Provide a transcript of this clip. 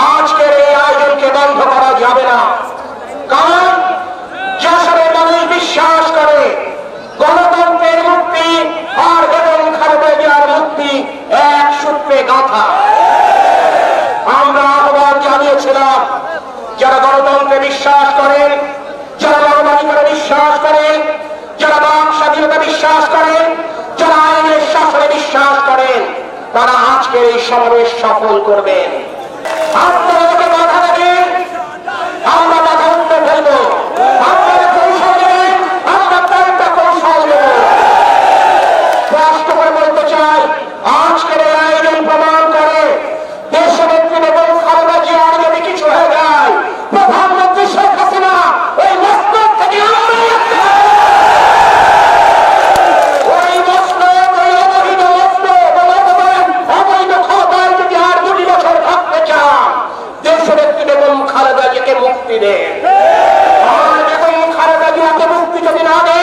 আজকের এই আয়োজনকে বন্ধ করা যাবে না। কারণ যশোরের মানুষ বিশ্বাস করে গণতন্ত্রের মুক্তি আর বেগম খালেদা জিয়ার মুক্তি এক সূত্রে গাঁথা। আমরা আহ্বান জানিয়েছিলাম, যারা গণতন্ত্রে বিশ্বাস করেন, যারা মানবাধিকারে বিশ্বাস করেন, যারা বাক স্বাধীনতা বিশ্বাস করেন, যারা আইনের শাসনে বিশ্বাস করেন, তারা আজকের এই সমাবেশ সফল করবেন। আপনারা আমাকে বাধা দেবেন, আমরা বাধা উঠতে ফেলবো। আপনারা কৌশল দেবেন, আমরা তার কৌশল দেব। স্পষ্ট করে বলতে চাই, আজকের এই আয়োজন প্রমাণ করে দেশনেত্রী বেগম খালেদা জিয়ার যদি কিছু হয়ে যায়, প্রধানমন্ত্রী শেখ হাসিনা ওই মস্তক থেকে ওই মস্তক, ওই অবৈধ মস্তক, অবৈধ ক্ষমতায় যদি আর 2 বছর থাকতে চান, দেশনেত্রী বেগম খালেদা জিয়াকে মুক্তি দেন। আর বেগম খালেদা জিয়াকে মুক্তি যদি না দেন,